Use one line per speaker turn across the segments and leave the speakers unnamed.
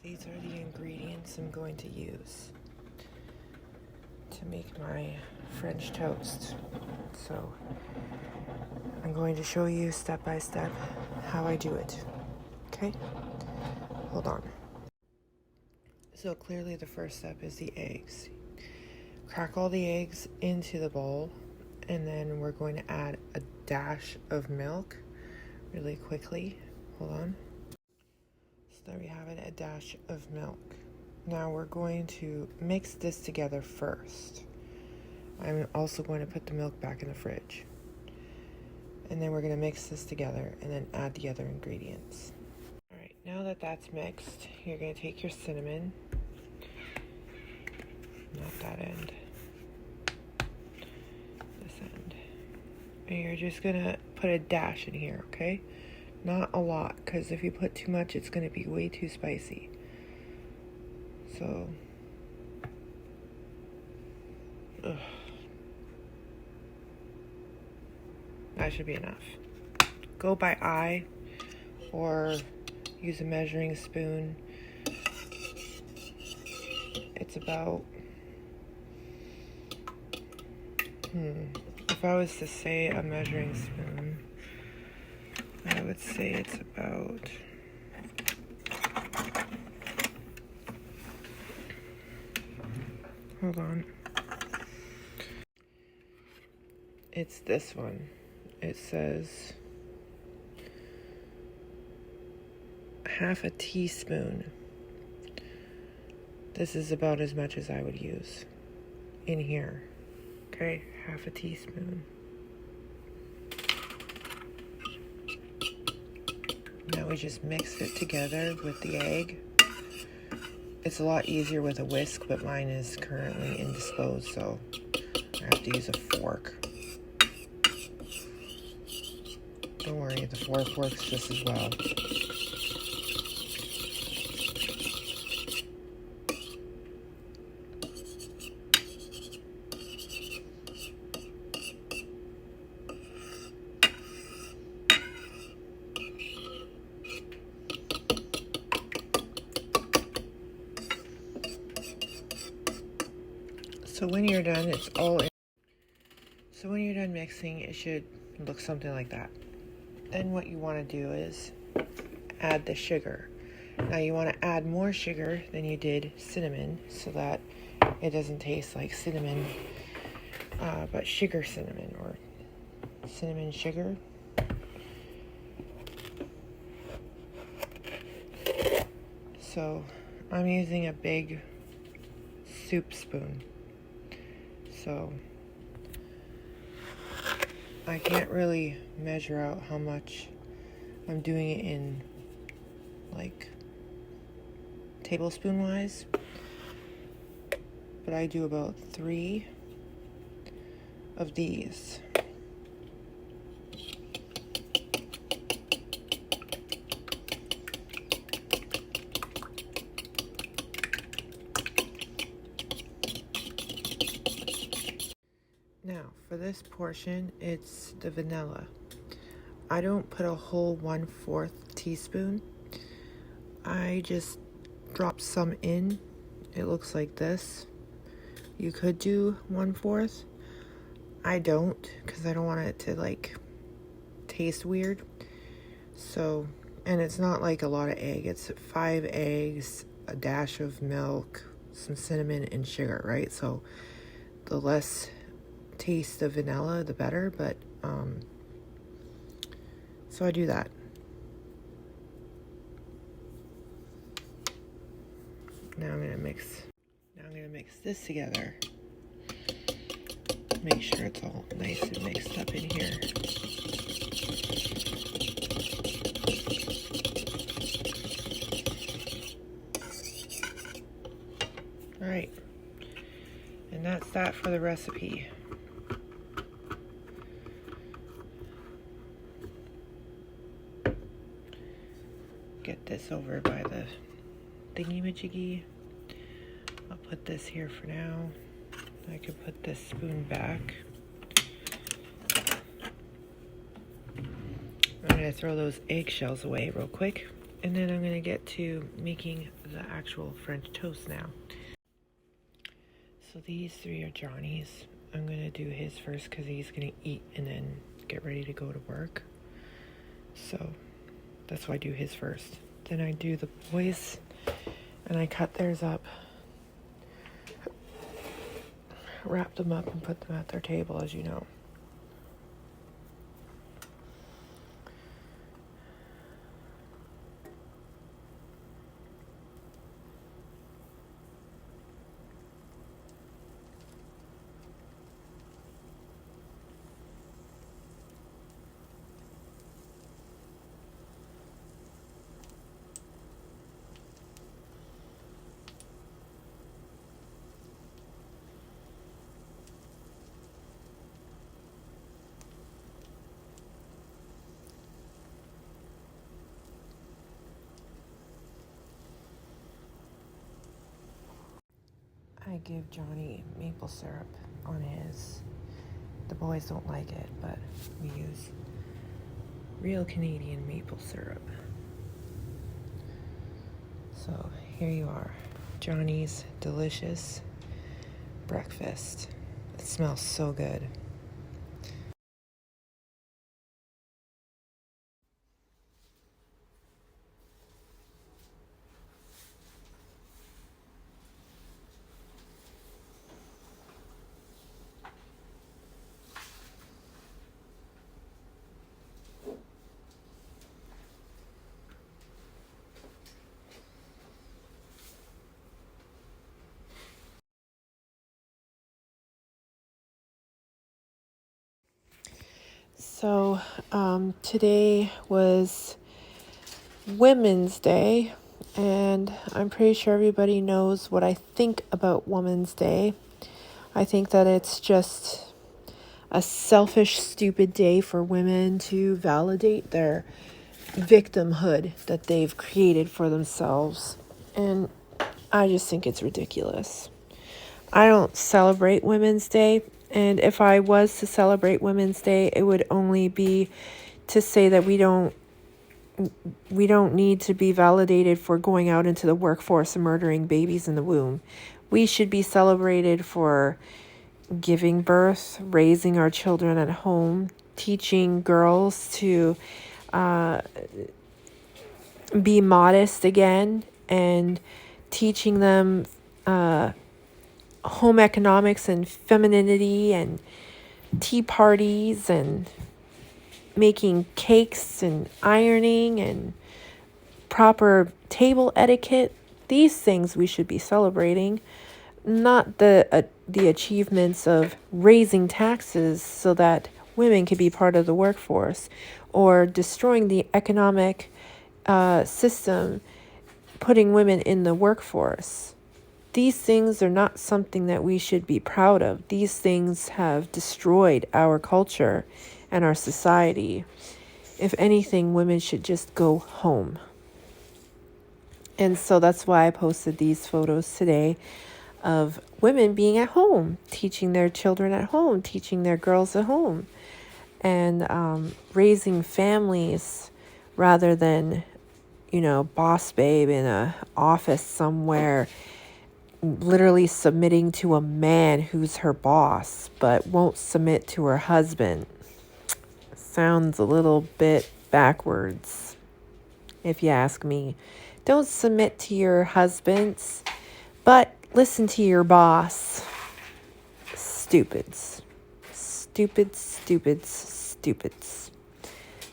These are the ingredients I'm going to use to make my French toast. So I'm going to show you step by step how I do it. Okay? Hold on. So clearly the first step is the eggs. Crack all the eggs into the bowl, and then we're going to add a dash of milk really quickly. Hold on. So there we have it, a dash of milk. Now we're going to mix this together first. I'm also going to put the milk back in the fridge. And then we're going to mix this together and then add the other ingredients. Alright, now that that's mixed, you're going to take your cinnamon. Not that end. This end. And you're just going to put a dash in here, okay? Not a lot, because if you put too much, it's going to be way too spicy. So, that should be enough. Go by eye or use a measuring spoon. It's about, if I was to say a measuring spoon, I would say it's about, hold on. It's this one. It says half a teaspoon. This is about as much as I would use in here. Okay, half a teaspoon. Now we just mix it together with the egg. It's a lot easier with a whisk, but mine is currently indisposed, so I have to use a fork. Don't worry, the fork works just as well. So when you're done, it's all in. So when you're done mixing, it should look something like that. Then what you want to do is add the sugar. Now you want to add more sugar than you did cinnamon so that it doesn't taste like cinnamon, but sugar cinnamon or cinnamon sugar. So I'm using a big soup spoon. So I can't really measure out how much I'm doing it in, like, tablespoon wise, but I do about 3 of these. Now, for this portion, it's the vanilla. I don't put a whole 1/4 teaspoon. I just drop some in. It looks like this. You could do 1/4. I don't, because I don't want it to, like, taste weird. So, and it's not like a lot of egg. It's 5 eggs, a dash of milk, some cinnamon, and sugar, right? So, the less taste of vanilla, the better, but so I do that. Now I'm gonna mix this together. Make sure it's all nice and mixed up in here. All right, and that's that for the recipe. Get this over by the thingy-majiggy. I'll put this here for now. I could put this spoon back. I'm gonna throw those eggshells away real quick And then I'm going to get to making the actual French toast now. So these 3 are Johnny's. I'm going to do his first because he's going to eat and then get ready to go to work. So that's why I do his first. Then I do the boys and I cut theirs up, wrap them up and put them at their table, as you know. I give Johnny maple syrup on his. The boys don't like it, but we use real Canadian maple syrup. So here you are, Johnny's delicious breakfast. It smells so good. So today was Women's Day, and I'm pretty sure everybody knows what I think about Women's Day. I think that it's just a selfish, stupid day for women to validate their victimhood that they've created for themselves. And I just think it's ridiculous. I don't celebrate Women's Day. And if I was to celebrate Women's Day, it would only be to say that we don't need to be validated for going out into the workforce and murdering babies in the womb. We should be celebrated for giving birth, raising our children at home, teaching girls to be modest again, and teaching them home economics and femininity and tea parties and making cakes and ironing and proper table etiquette. These things we should be celebrating, not the achievements of raising taxes so that women can be part of the workforce, or destroying the economic system, putting women in the workforce. These things are not something that we should be proud of. These things have destroyed our culture and our society. If anything, women should just go home. And so that's why I posted these photos today of women being at home, teaching their children at home, teaching their girls at home, and raising families rather than, boss babe in a office somewhere, literally submitting to a man who's her boss, but won't submit to her husband. Sounds a little bit backwards, if you ask me. Don't submit to your husbands, but listen to your boss. Stupids. Stupids.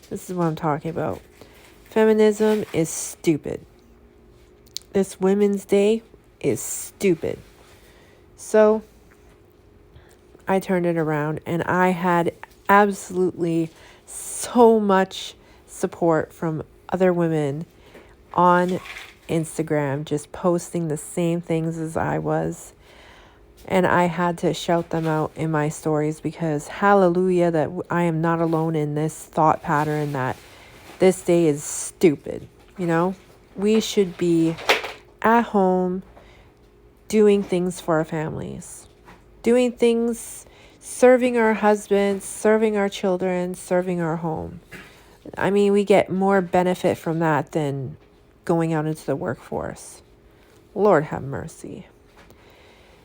This is what I'm talking about. Feminism is stupid. This Women's Day is stupid. So I turned it around, and I had absolutely so much support from other women on Instagram, just posting the same things as I was. And I had to shout them out in my stories, because hallelujah that I am not alone in this thought pattern that this day is stupid. We should be at home doing things for our families, doing things, serving our husbands, serving our children, serving our home. I mean, we get more benefit from that than going out into the workforce. Lord have mercy.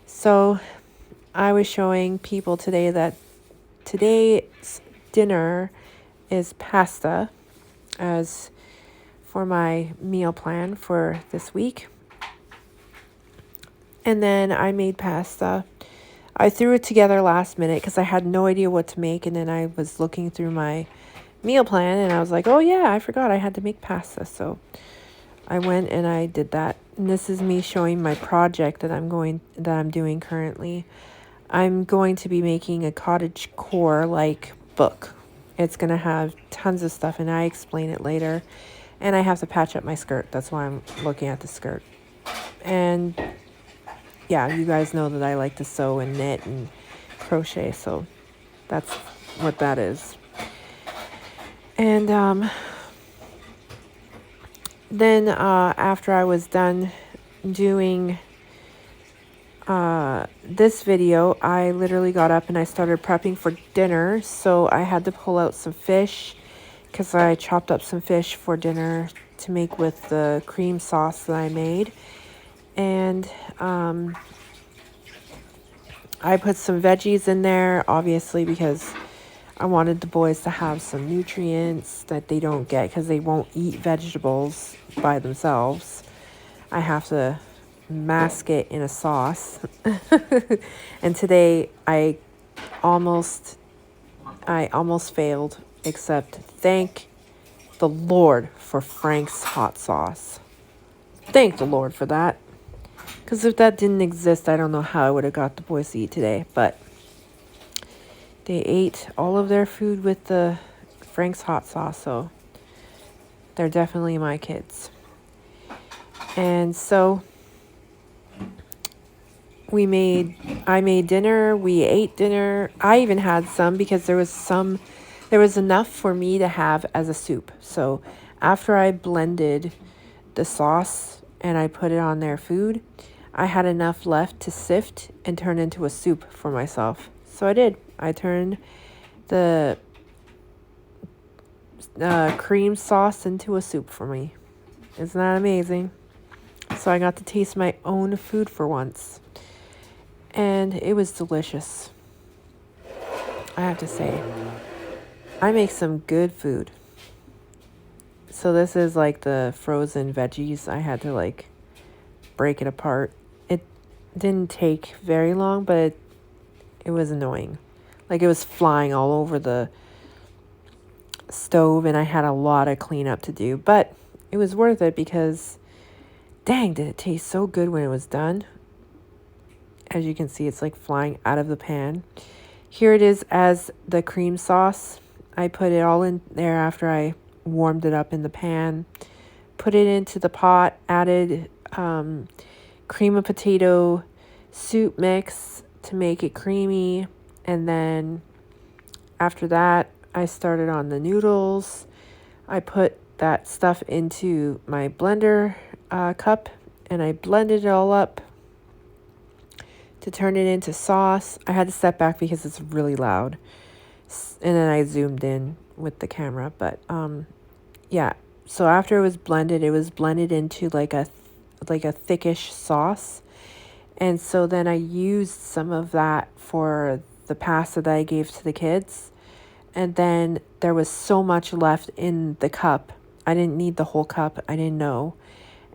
So I was showing people today that today's dinner is pasta as for my meal plan for this week. And then I made pasta. I threw it together last minute because I had no idea what to make. And then I was looking through my meal plan and I was like, oh yeah, I forgot I had to make pasta. So I went and I did that. And this is me showing my project that I'm doing currently. I'm going to be making a cottagecore like book. It's going to have tons of stuff and I explain it later. And I have to patch up my skirt. That's why I'm looking at the skirt. And yeah, you guys know that I like to sew and knit and crochet. So that's what that is. And then after I was done doing this video, I literally got up and I started prepping for dinner. So I had to pull out some fish because I chopped up some fish for dinner to make with the cream sauce that I made. And I put some veggies in there, obviously, because I wanted the boys to have some nutrients that they don't get because they won't eat vegetables by themselves. I have to mask it in a sauce. And today I almost failed, except thank the Lord for Frank's hot sauce. Thank the Lord for that. Because if that didn't exist, I don't know how I would have got the boys to eat today. But they ate all of their food with the Frank's hot sauce. So they're definitely my kids. And so I made dinner. We ate dinner. I even had some because there was enough for me to have as a soup. So after I blended the sauce and I put it on their food, I had enough left to sift and turn into a soup for myself. So I did. I turned the cream sauce into a soup for me. Isn't that amazing? So I got to taste my own food for once. And it was delicious. I have to say, I make some good food. So this is like the frozen veggies. I had to like break it apart. It didn't take very long, but it was annoying. Like it was flying all over the stove and I had a lot of cleanup to do. But it was worth it because dang, did it taste so good when it was done. As you can see, it's like flying out of the pan. Here it is as the cream sauce. I put it all in there after I warmed it up in the pan. Put it into the pot, added cream of potato soup mix to make it creamy. And then after that, I started on the noodles. I put that stuff into my blender cup and I blended it all up to turn it into sauce. I had to step back because it's really loud. And then I zoomed in with the camera. But yeah. So after it was blended into like a thickish sauce. And so then I used some of that for the pasta that I gave to the kids. And then there was so much left in the cup. I didn't need the whole cup. I didn't know.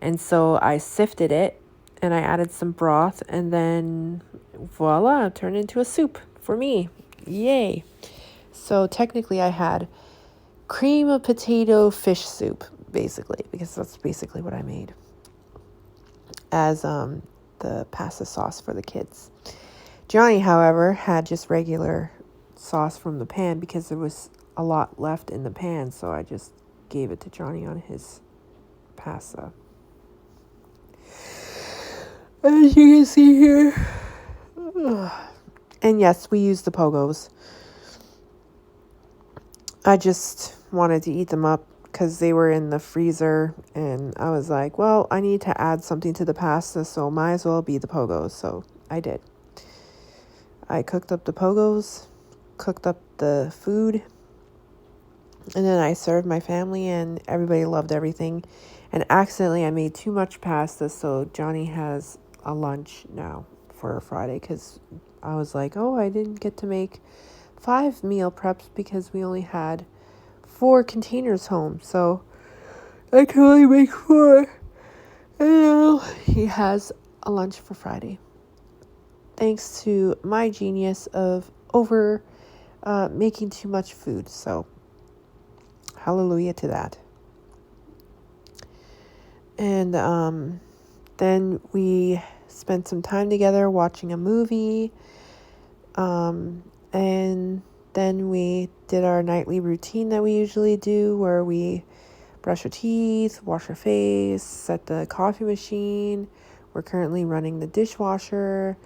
And so I sifted it and I added some broth and then voila, it turned into a soup for me. Yay. So technically I had cream of potato fish soup, basically, because that's basically what I made as the pasta sauce for the kids. Johnny, however, had just regular sauce from the pan because there was a lot left in the pan, so I just gave it to Johnny on his pasta. As you can see here. And yes, we used the pogos. I just wanted to eat them up because they were in the freezer. And I was like, well, I need to add something to the pasta, so might as well be the pogos. So I did. I cooked up the pogos, cooked up the food. And then I served my family and everybody loved everything. And accidentally I made too much pasta, so Johnny has a lunch now for Friday, because I was like, oh, I didn't get to make 5 meal preps because we only had 4 containers home, so I can only make 4. And now he has a lunch for Friday, thanks to my genius of making too much food. So hallelujah to that. And then we spent some time together watching a movie. And then we did our nightly routine that we usually do, where we brush our teeth, wash our face, set the coffee machine. We're currently running the dishwasher,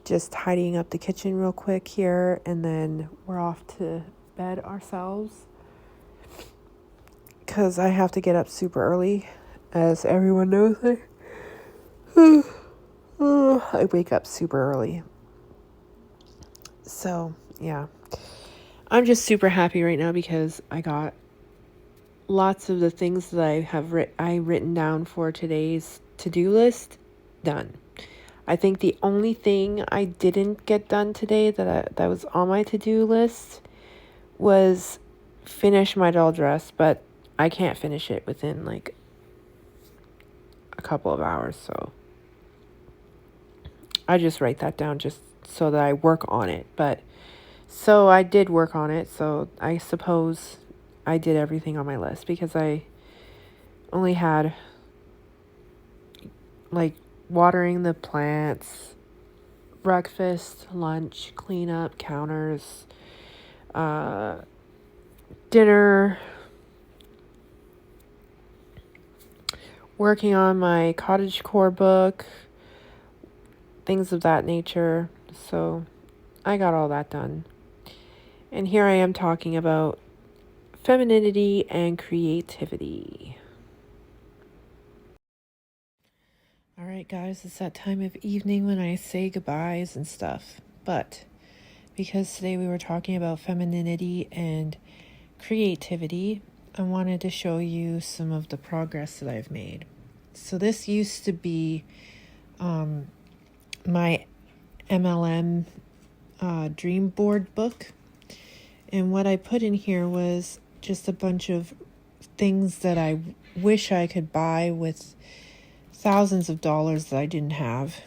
just tidying up the kitchen real quick here, and then we're off to bed ourselves, because I have to get up super early. As everyone knows, I wake up super early. So, yeah. I'm just super happy right now because I got lots of the things that I have written down for today's to-do list done. I think the only thing I didn't get done today that was on my to-do list was finish my doll dress, but I can't finish it within like a couple of hours, so I just write that down just so that I work on it. But so I did work on it, so I suppose I did everything on my list, because I only had like watering the plants, breakfast, lunch, clean up counters, dinner, working on my cottagecore book, things of that nature. So I got all that done. And here I am talking about femininity and creativity. All right, guys, it's that time of evening when I say goodbyes and stuff. But because today we were talking about femininity and creativity, I wanted to show you some of the progress that I've made. So this used to be my MLM dream board book. And what I put in here was just a bunch of things that I wish I could buy with thousands of dollars that I didn't have.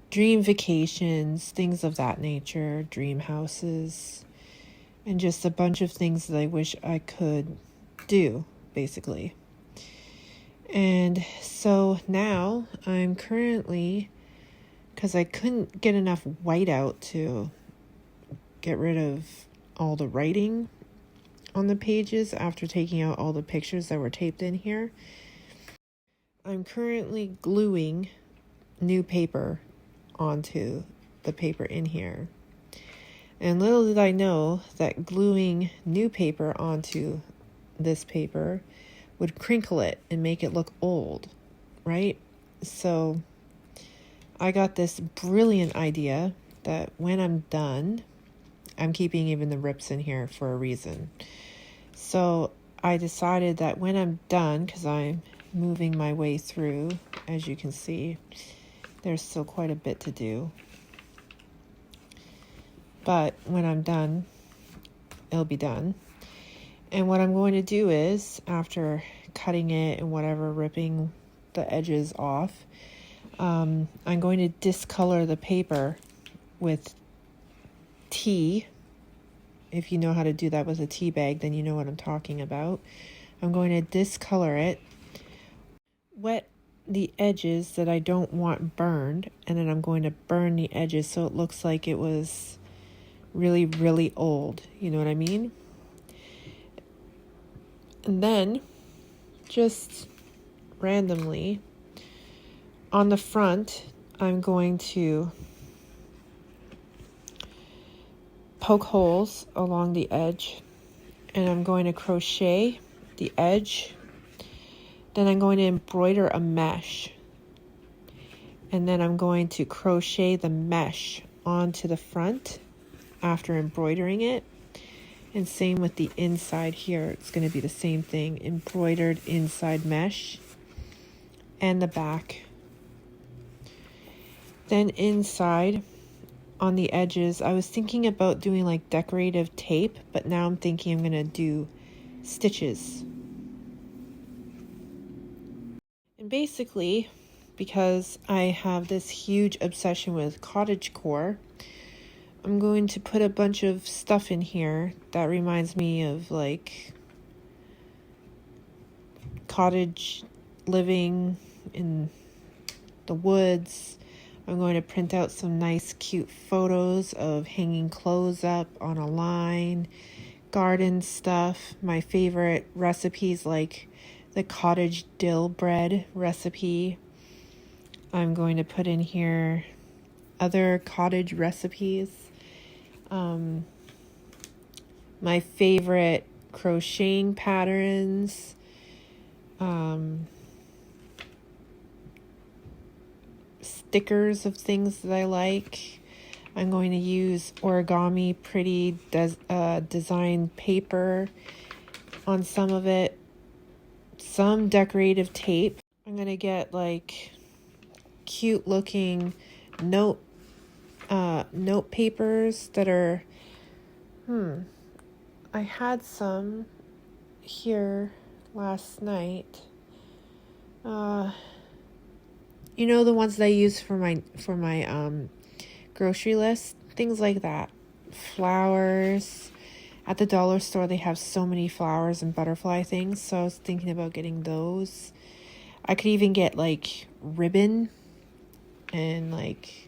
Dream vacations, things of that nature, dream houses, and just a bunch of things that I wish I could do, basically. And so now I'm currently, because I couldn't get enough whiteout to get rid of all the writing on the pages after taking out all the pictures that were taped in here, I'm currently gluing new paper onto the paper in here. And little did I know that gluing new paper onto this paper would crinkle it and make it look old, right? So I got this brilliant idea that when I'm done, I'm keeping even the rips in here for a reason. So I decided that when I'm done, because I'm moving my way through, as you can see, there's still quite a bit to do. But when I'm done, it'll be done. And what I'm going to do is, after cutting it and whatever, ripping the edges off, I'm going to discolor the paper with tea. If you know how to do that with a tea bag, then you know what I'm talking about. I'm going to discolor it, wet the edges that I don't want burned, and then I'm going to burn the edges so it looks like it was really, really old. You know what I mean? And then, just randomly, on the front, I'm going to poke holes along the edge, and I'm going to crochet the edge. Then I'm going to embroider a mesh, and then I'm going to crochet the mesh onto the front after embroidering it. And same with the inside here. It's going to be the same thing. Embroidered inside mesh. And the back. Then inside, on the edges, I was thinking about doing like decorative tape. But now I'm thinking I'm going to do stitches. And basically, because I have this huge obsession with cottagecore, I'm going to put a bunch of stuff in here that reminds me of like cottage living in the woods. I'm going to print out some nice cute photos of hanging clothes up on a line, garden stuff, my favorite recipes like the cottage dill bread recipe. I'm going to put in here other cottage recipes. My favorite crocheting patterns. Stickers of things that I like. I'm going to use origami pretty designed paper on some of it. Some decorative tape. I'm going to get like cute looking note papers that are I had some here last night. You know, the ones that I use for my grocery list, things like that. Flowers. At the dollar store they have so many flowers and butterfly things, so I was thinking about getting those. I could even get like ribbon and like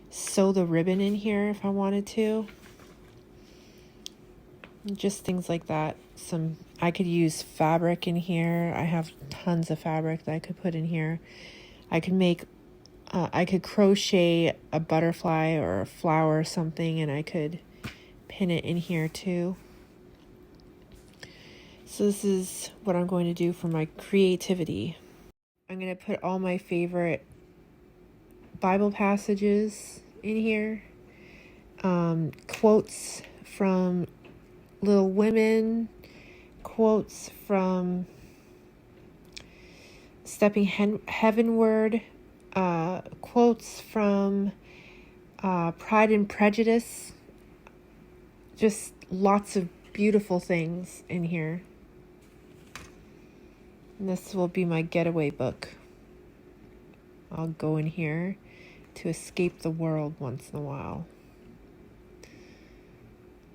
sew the ribbon in here if I wanted to. Just things like that. I could use fabric in here. I have tons of fabric that I could put in here. I could crochet a butterfly or a flower or something, and I could pin it in here too. So this is what I'm going to do for my creativity. I'm going to put all my favorite Bible passages in here. Quotes from Little Women, quotes from Stepping Heavenward, quotes from Pride and Prejudice. Just lots of beautiful things in here. And this will be my getaway book. I'll go in here to escape the world once in a while.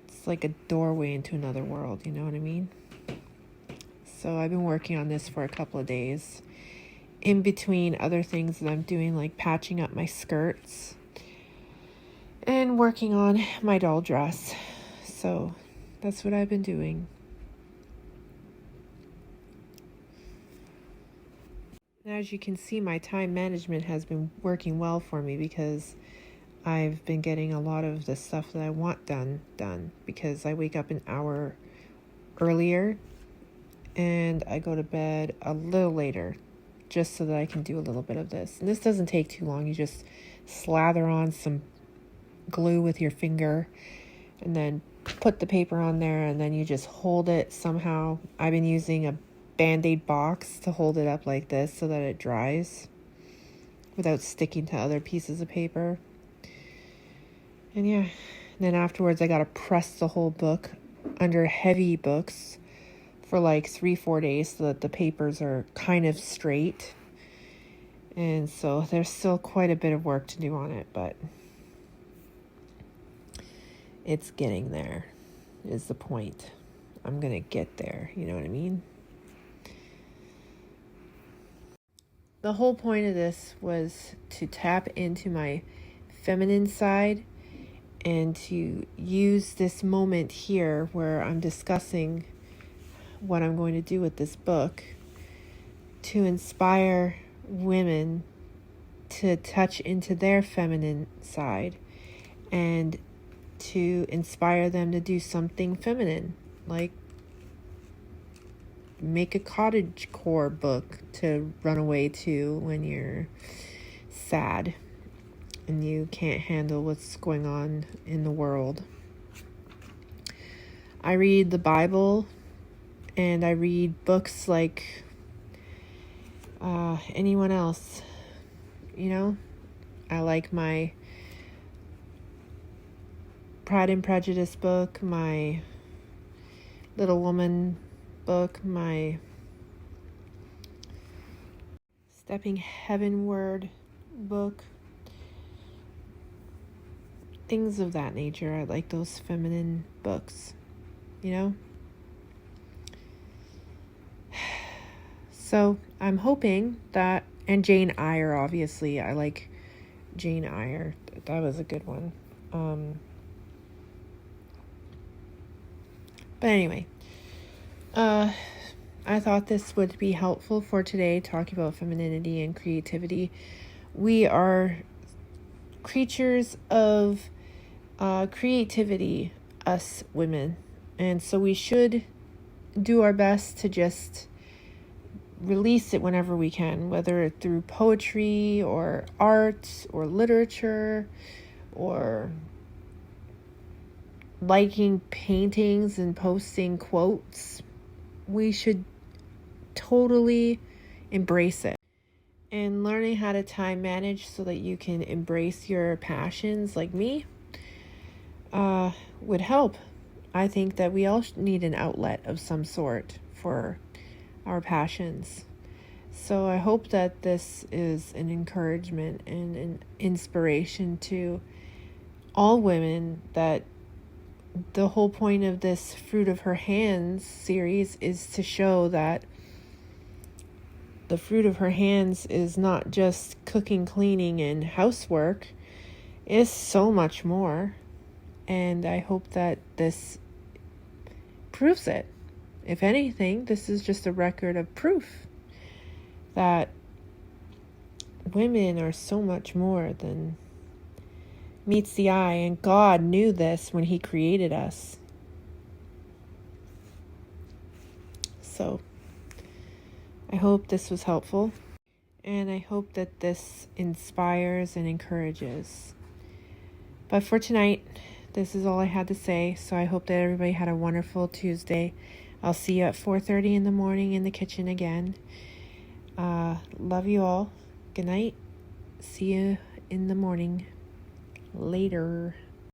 It's like a doorway into another world, you know what I mean? So I've been working on this for a couple of days. In between other things that I'm doing, like patching up my skirts and working on my doll dress. So that's what I've been doing. And as you can see, my time management has been working well for me because I've been getting a lot of the stuff that I want done because I wake up an hour earlier and I go to bed a little later just so that I can do a little bit of this. And this doesn't take too long. You just slather on some glue with your finger and then put the paper on there, and then you just hold it somehow. I've been using a Band-Aid box to hold it up like this so that it dries without sticking to other pieces of paper. And yeah, and then afterwards I gotta press the whole book under heavy books for like 3-4 days so that the papers are kind of straight. And so there's still quite a bit of work to do on it, but it's getting there is the point. I'm gonna get there, you know what I mean? The whole point of this was to tap into my feminine side and to use this moment here where I'm discussing what I'm going to do with this book to inspire women to touch into their feminine side and to inspire them to do something feminine, like make a cottagecore book to run away to when you're sad and you can't handle what's going on in the world. I read the Bible, and I read books like anyone else. You know, I like my Pride and Prejudice book, my Little Woman book, my Stepping Heavenward book. Things of that nature. I like those feminine books, you know? So I'm hoping that, and Jane Eyre, obviously. I like Jane Eyre. That was a good one. But anyway, I thought this would be helpful for today, talking about femininity and creativity. We are creatures of creativity, us women. And so we should do our best to just release it whenever we can, whether through poetry or art or literature or liking paintings and posting quotes. We should totally embrace it. And learning how to time manage so that you can embrace your passions like me would help. I think that we all need an outlet of some sort for our passions. So I hope that this is an encouragement and an inspiration to all women, that the whole point of this Fruit of Her Hands series is to show that the fruit of her hands is not just cooking, cleaning, and housework. It's so much more. And I hope that this proves it. If anything, this is just a record of proof that women are so much more than meets the eye. And God knew this when He created us. So I hope this was helpful, and I hope that this inspires and encourages. But for tonight, this is all I had to say, so I hope that everybody had a wonderful Tuesday. I'll see you at 4:30 in the morning in the kitchen again. Love you all. Good night. See you in the morning. Later.